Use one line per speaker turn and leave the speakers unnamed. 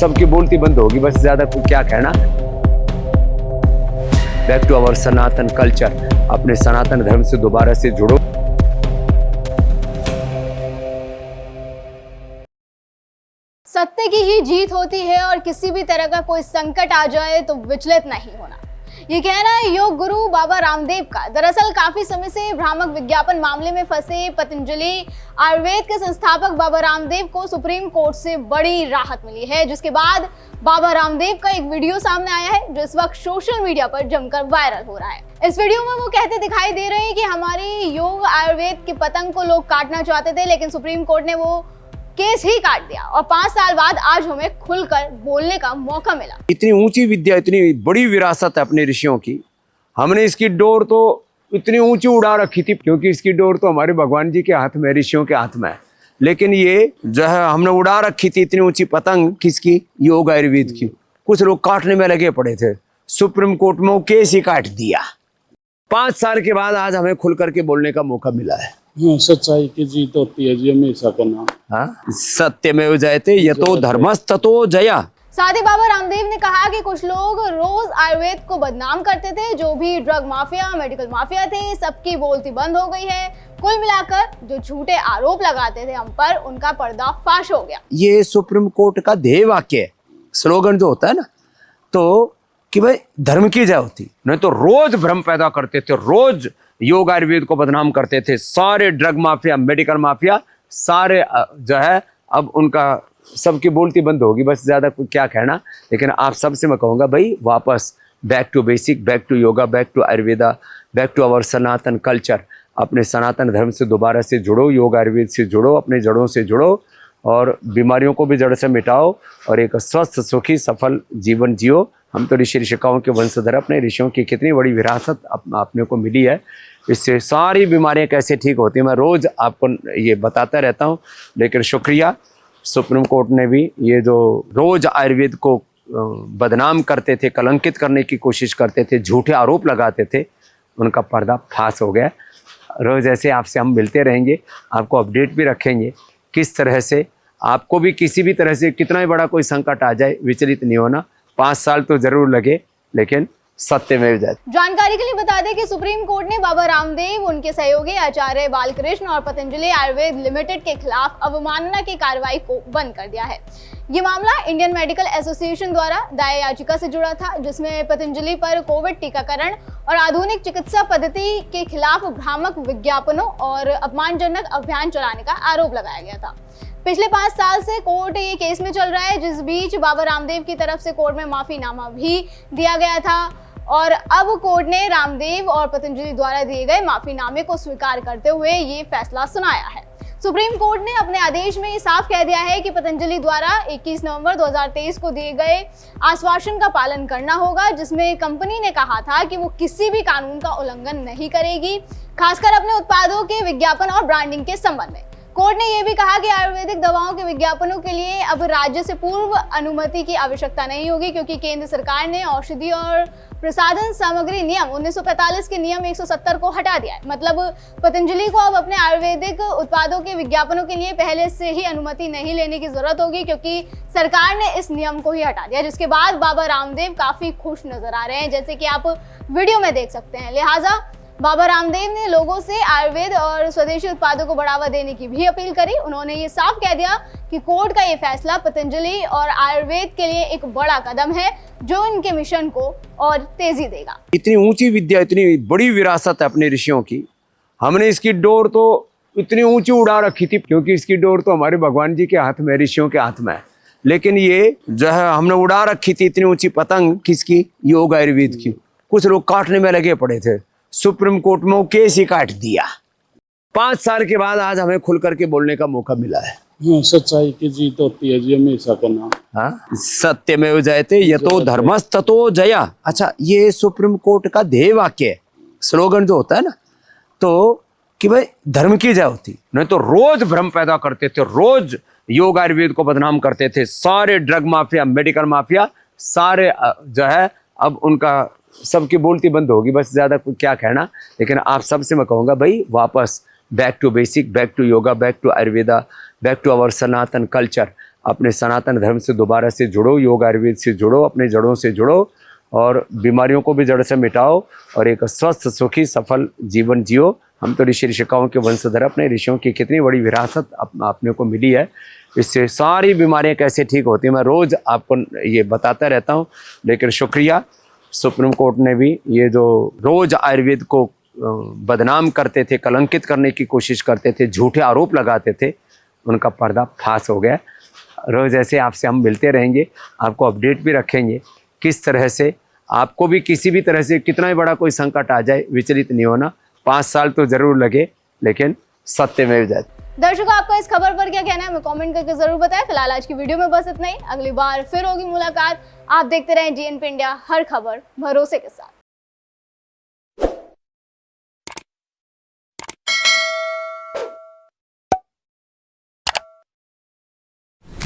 सबकी बोलती बंद होगी, बस ज्यादा क्या कहना। Back to our Sanatan culture, अपने सनातन धर्म से दोबारा से जुड़ो।
सत्य की ही जीत होती है और किसी भी तरह का कोई संकट आ जाए तो विचलित नहीं होना, ये कहना है योग गुरु बाबा रामदेव का। दरअसल काफी समय से भ्रामक विज्ञापन मामले में फंसे पतंजलि आयुर्वेद के संस्थापक बाबा रामदेव को सुप्रीम कोर्ट से बड़ी राहत मिली है, जिसके बाद बाबा रामदेव का एक वीडियो सामने आया है जो इस वक्त सोशल मीडिया पर जमकर वायरल हो रहा है। इस वीडियो में वो कहते दिखाई दे रहे हैं कि हमारी योग आयुर्वेद के पतंग को लोग काटना चाहते थे, लेकिन सुप्रीम कोर्ट ने वो केस ही काट दिया और 5 साल बाद आज हमें खुलकर बोलने का मौका मिला।
इतनी ऊंची विद्या, इतनी बड़ी विरासत है अपने ऋषियों की, हमने इसकी डोर तो इतनी ऊंची उड़ा रखी थी, क्योंकि इसकी डोर तो हमारे भगवान जी के हाथ में, ऋषियों के हाथ में है। लेकिन ये जो है हमने उड़ा रखी थी इतनी ऊंची पतंग, किसकी? योग आयुर्वेद की। कुछ लोग काटने में लगे पड़े थे, सुप्रीम कोर्ट में वो केस ही काट दिया। 5 साल के बाद आज हमें खुल करके बोलने का मौका मिला है।
सच्चाई की जीत होती है जी, हमेशा करना।
हाँ, सत्यमेव जयते यतो धर्मस्ततो जया।
साथ ही बाबा रामदेव ने कहा कि कुछ लोग रोज आयुर्वेद को बदनाम करते थे, जो भी ड्रग माफिया, मेडिकल माफिया थे, सबकी बोलती बंद हो गई है। कुल मिलाकर जो झूठे आरोप लगाते थे हम पर, उनका पर्दाफाश हो गया।
ये सुप्रीम कोर्ट का ध्येय वाक्य है, स्लोगन जो होता है ना, तो कि भाई धर्म की जय होती, नहीं तो रोज भ्रम पैदा करते थे, रोज योग आयुर्वेद को बदनाम करते थे। सारे ड्रग माफिया, मेडिकल माफिया, सारे जो है अब उनका सबकी बोलती बंद होगी, बस ज्यादा क्या कहना। लेकिन आप सबसे मैं कहूँगा भाई, वापस back to basic, back to yoga, back to Ayurveda, back to our Sanatan culture, अपने सनातन धर्म से दोबारा से जुड़ो, योग आयुर्वेद से जुड़ो, अपने जड़ों से जुड़ो और बीमारियों को भी जड़ से मिटाओ और एक स्वस्थ सुखी सफल जीवन जियो। हम तो ऋषि ऋषिकाओं के वंशधर, अपने ऋषियों की कितनी बड़ी विरासत अपने को मिली है, इससे सारी बीमारियां कैसे ठीक होती हैं मैं रोज़ आपको ये बताता रहता हूं। लेकिन शुक्रिया, सुप्रीम कोर्ट ने भी ये जो रोज़ आयुर्वेद को बदनाम करते थे, कलंकित करने की कोशिश करते थे, झूठे आरोप लगाते थे, उनका पर्दा फाश हो गया। रोज़ ऐसे आपसे हम मिलते रहेंगे, आपको अपडेट भी रखेंगे किस तरह से आपको भी किसी भी तरह से कितना ही बड़ा कोई संकट आ जाए, विचलित नहीं होना। 5 साल तो जरूर लगे, लेकिन सत्य में जाए।
जानकारी के लिए बता दें कि सुप्रीम कोर्ट ने बाबा रामदेव, उनके सहयोगी आचार्य बालकृष्ण और पतंजलि आयुर्वेद लिमिटेड के खिलाफ अवमानना की कार्रवाई को बंद कर दिया है। ये मामला इंडियन मेडिकल एसोसिएशन द्वारा दायर याचिका से जुड़ा था, जिसमें पतंजलि पर कोविड टीकाकरण और आधुनिक चिकित्सा पद्धति के खिलाफ भ्रामक विज्ञापनों और अपमानजनक अभियान चलाने का आरोप लगाया गया था। पिछले 5 साल से कोर्ट ये केस में चल रहा है, जिस बीच बाबा रामदेव की तरफ से कोर्ट में माफीनामा भी दिया गया था और अब कोर्ट ने रामदेव और पतंजलि द्वारा दिए गए माफीनामे को स्वीकार करते हुए ये फैसला सुनाया है। सुप्रीम कोर्ट ने अपने आदेश में साफ कह दिया है कि पतंजलि द्वारा 21 नवंबर 2023 को दिए गए आश्वासन का पालन करना होगा, जिसमें कंपनी ने कहा था कि वो किसी भी कानून का उल्लंघन नहीं करेगी, खासकर अपने उत्पादों के विज्ञापन और ब्रांडिंग के संबंध में। कोर्ट ने यह भी कहा कि आयुर्वेदिक दवाओं के विज्ञापनों के लिए अब राज्य से पूर्व अनुमति की आवश्यकता नहीं होगी, क्योंकि केंद्र सरकार ने औषधि और प्रसाधन सामग्री नियम 1945 के नियम 170 को हटा दिया है। मतलब पतंजलि को अब अपने आयुर्वेदिक उत्पादों के विज्ञापनों के लिए पहले से ही अनुमति नहीं लेने की जरूरत होगी, क्योंकि सरकार ने इस नियम को ही हटा दिया, जिसके बाद बाबा रामदेव काफी खुश नजर आ रहे हैं, जैसे कि आप वीडियो में देख सकते हैं। लिहाजा बाबा रामदेव ने लोगों से आयुर्वेद और स्वदेशी उत्पादों को बढ़ावा देने की भी अपील करी। उन्होंने ये साफ कह दिया कि कोर्ट का ये फैसला पतंजलि और आयुर्वेद के लिए एक बड़ा कदम है, जो इनके मिशन को और तेजी देगा।
इतनी ऊंची विद्या, इतनी बड़ी विरासत है अपने ऋषियों की, हमने इसकी डोर तो इतनी ऊंची उड़ा रखी थी, क्योंकि इसकी डोर तो हमारे भगवान जी के हाथ में, ऋषियों के हाथ में है। लेकिन ये जो है हमने उड़ा रखी थी इतनी ऊंची पतंग, किसकी? योग आयुर्वेद की। कुछ लोग काटने में लगे पड़े थे, सुप्रीम कोर्ट में वो केस ही काट दिया। 5 साल के बाद आज हमें खुल करके बोलने का मौका मिला है।
सच्चाई की जीत होती है जी, हमेशा करना।
हाँ, सत्यमेव जयते यतो धर्मस्ततो जया। अच्छा, ये सुप्रीम कोर्ट का ध्येय वाक्य है, स्लोगन जो होता है ना, तो कि भाई धर्म की जय होती, नहीं तो रोज भ्रम पैदा करते थे, रोज योग आयुर्वेद को बदनाम करते थे। सारे ड्रग माफिया, मेडिकल माफिया, सारे जो है अब उनका सबकी बोलती बंद होगी, बस ज्यादा क्या कहना। लेकिन आप सबसे मैं कहूँगा भाई, वापस back to basic, back to yoga, back to Ayurveda, back to our Sanatan culture, अपने सनातन धर्म से दोबारा से जुड़ो, योग आयुर्वेद से जुड़ो, अपने जड़ों से जुड़ो और बीमारियों को भी जड़ से मिटाओ और एक स्वस्थ सुखी सफल जीवन जियो। हम तो ऋषि ऋषिकाओं के वंशधर, अपने ऋषियों की कितनी बड़ी विरासत अपने को मिली है। इससे सारी बीमारियां कैसे ठीक होती हैं मैं रोज़ आपको ये बताता रहता हूँ। लेकिन शुक्रिया, सुप्रीम कोर्ट ने भी ये जो रोज़ आयुर्वेद को बदनाम करते थे, कलंकित करने की कोशिश करते थे, झूठे आरोप लगाते थे, उनका पर्दा फाश हो गया। रोज़ ऐसे आपसे हम मिलते रहेंगे, आपको अपडेट भी रखेंगे किस तरह से आपको भी किसी भी तरह से कितना ही बड़ा कोई संकट आ जाए विचलित नहीं होना। 5 साल तो जरूर लगे लेकिन सत्य में जाए।
दर्शकों, आपका इस खबर पर क्या कहना है हमें कमेंट करके जरूर बताएं। फिलहाल आज की वीडियो में बस इतना ही। अगली बार फिर होगी मुलाकात। आप देखते रहें GNP इंडिया, हर खबर भरोसे के साथ।